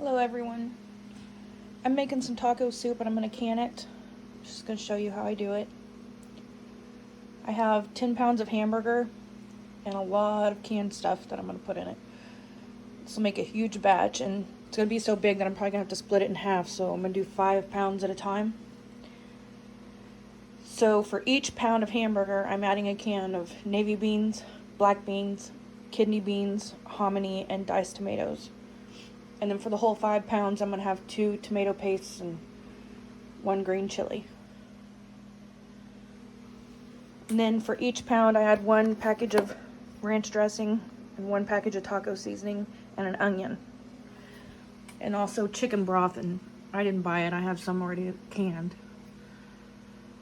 Hello everyone. I'm making some taco soup and I'm going to can it. Just going to show you how I do it. I have 10 pounds of hamburger and a lot of canned stuff that I'm going to put in it. This will make a huge batch, and it's going to be so big that I'm probably going to have to split it in half, so I'm going to do 5 pounds at a time. So for each pound of hamburger, I'm adding a can of navy beans, black beans, kidney beans, hominy, and diced tomatoes. And then for the whole 5 pounds, I'm going to have 2 tomato pastes and 1 green chili. And then for each pound, I add 1 package of ranch dressing and 1 package of taco seasoning and an onion. And also chicken broth, and I didn't buy it. I have some already canned.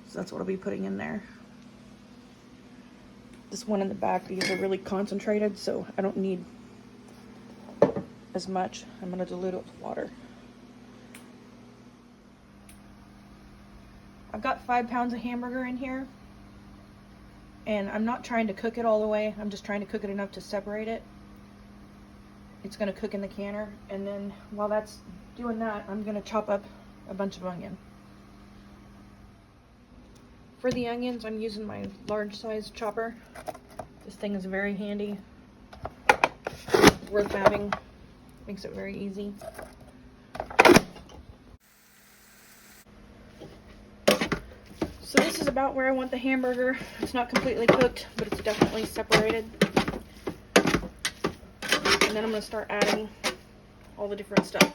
So that's what I'll be putting in there. This one in the back, these are really concentrated, so I don't need as much. I'm going to dilute it with water. I've got 5 pounds of hamburger in here, and I'm not trying to cook it all the way. I'm just trying to cook it enough to separate it. It's going to cook in the canner, and then while that's doing that, I'm going to chop up a bunch of onion. For the onions, I'm using my large size chopper. This thing is very handy. Worth having. Makes it very easy. So this is about where I want the hamburger. It's not completely cooked, but it's definitely separated. And then I'm going to start adding all the different stuff.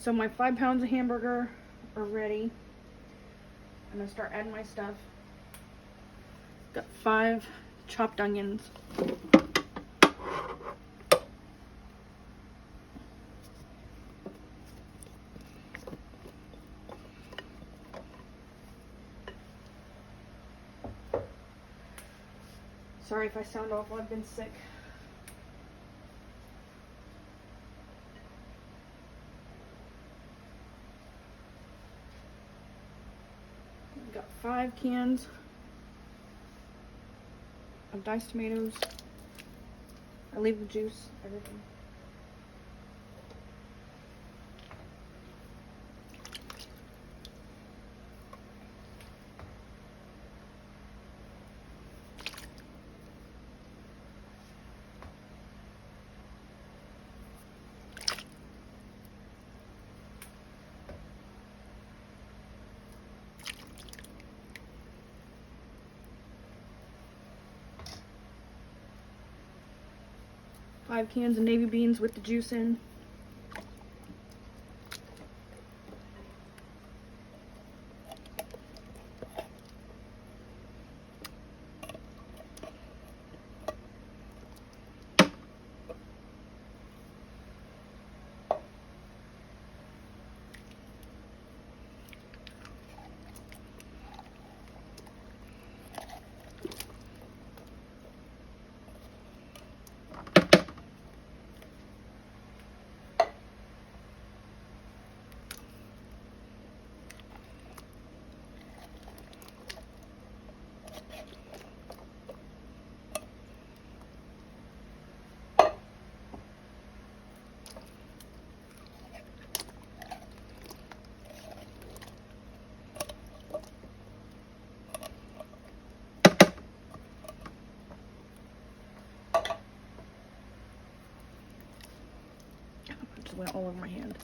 So my 5 pounds of hamburger are ready. I'm going to start adding my stuff. Got 5 chopped onions. Sorry if I sound awful, I've been sick. I've got 5 cans of diced tomatoes. I leave the juice, everything. Five cans of navy beans with the juice in. Just went all over my hand.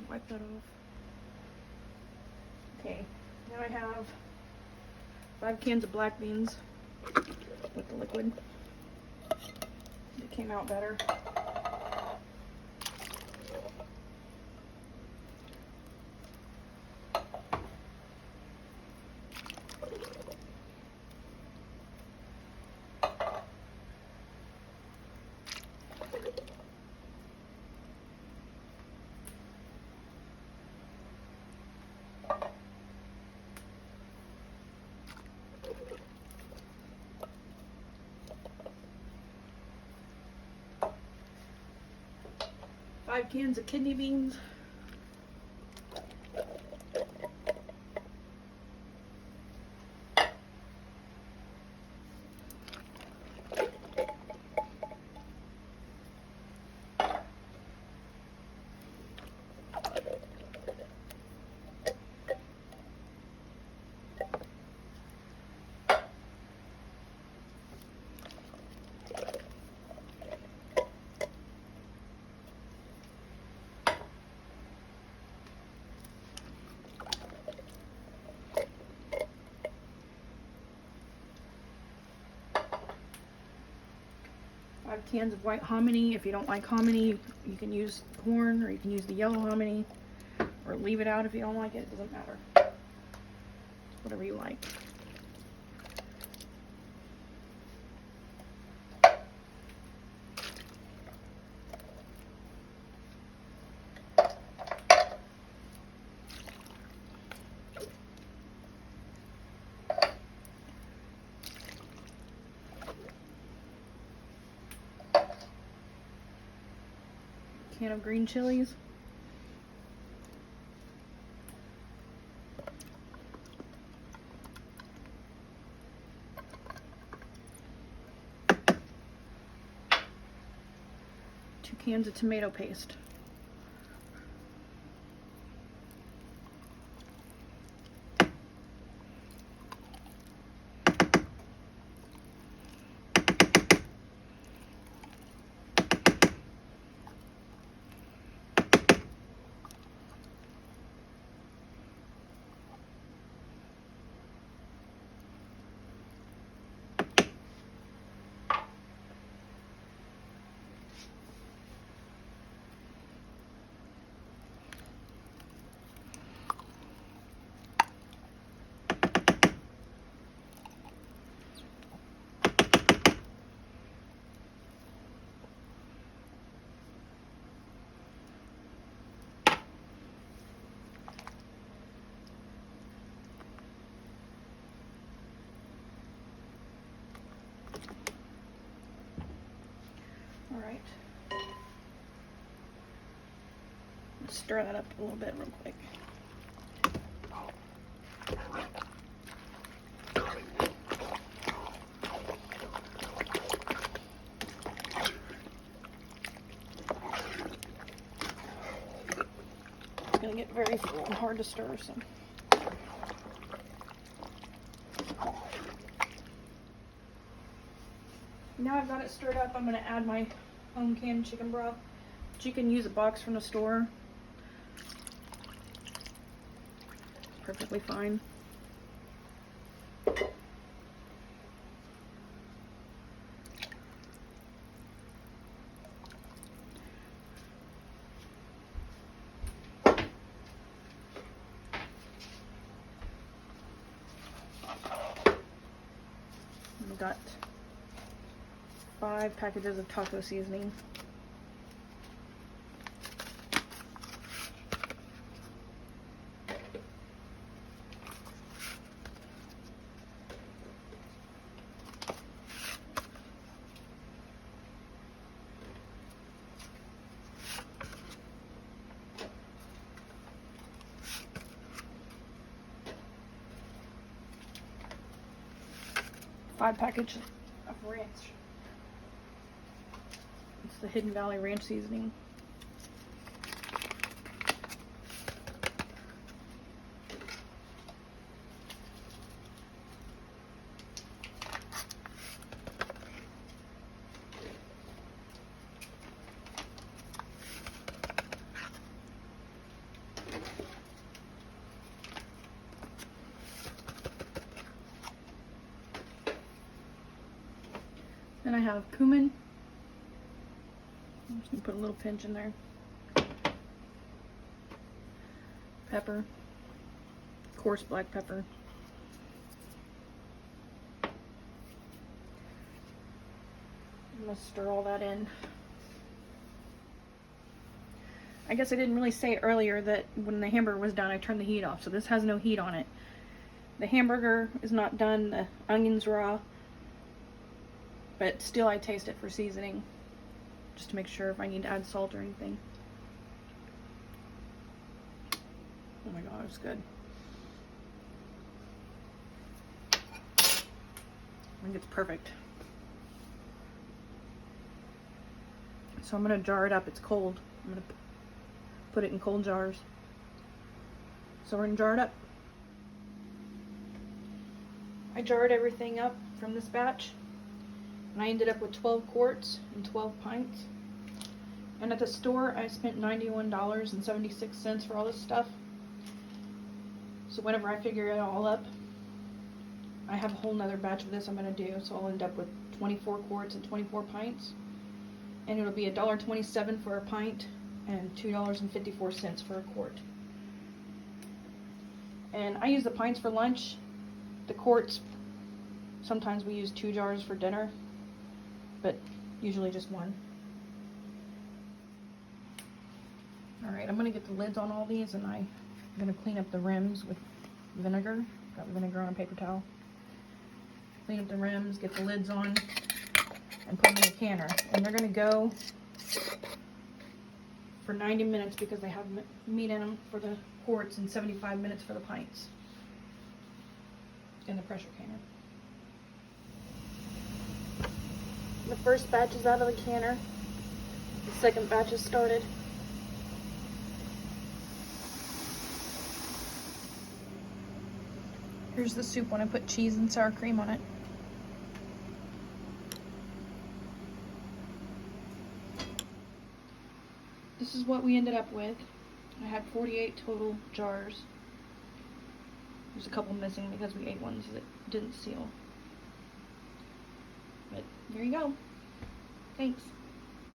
Wipe that off. Okay, now I have 5 cans of black beans with the liquid. It came out better. 5 cans of kidney beans. Cans of white hominy. If you don't like hominy, you can use corn, or you can use the yellow hominy, or leave it out if you don't like it. It doesn't matter. Whatever you like. Can of green chilies. Two cans of tomato paste. All right. Let's stir that up a little bit real quick. It's gonna get very full and hard to stir, so. Now I've got it stirred up, I'm going to add my home canned chicken broth. But you can use a box from the store. Perfectly fine. We've got 5 packages of taco seasoning. Five packages of ranch. It's the Hidden Valley Ranch seasoning. Then I have cumin. I'm just gonna put a little pinch in there. Pepper. Coarse black pepper. I'm gonna stir all that in. I guess I didn't really say earlier that when the hamburger was done, I turned the heat off, so this has no heat on it. The hamburger is not done, the onion's raw. But still I taste it for seasoning, just to make sure if I need to add salt or anything. my god, it's good. I think it's perfect. So I'm gonna jar it up. It's cold. I'm gonna put it in cold jars. So we're gonna jar it up. I jarred everything up from this batch, and I ended up with 12 quarts and 12 pints. And at the store, I spent $91.76 for all this stuff. So whenever I figure it all up, I have a whole nother batch of this I'm going to do. So I'll end up with 24 quarts and 24 pints. And it'll be $1.27 for a pint and $2.54 for a quart. And I use the pints for lunch. The quarts, sometimes we use 2 jars for dinner, but usually just 1. Alright, I'm going to get the lids on all these, and I'm going to clean up the rims with vinegar. Got vinegar on a paper towel. Clean up the rims, get the lids on, and put them in a canner. And they're going to go for 90 minutes because they have meat in them for the quarts and 75 minutes for the pints in the pressure canner. The first batch is out of the canner. The second batch has started. Here's the soup when I put cheese and sour cream on it. This is what we ended up with. I had 48 total jars. There's a couple missing because we ate ones that didn't seal. But there you go. Thanks.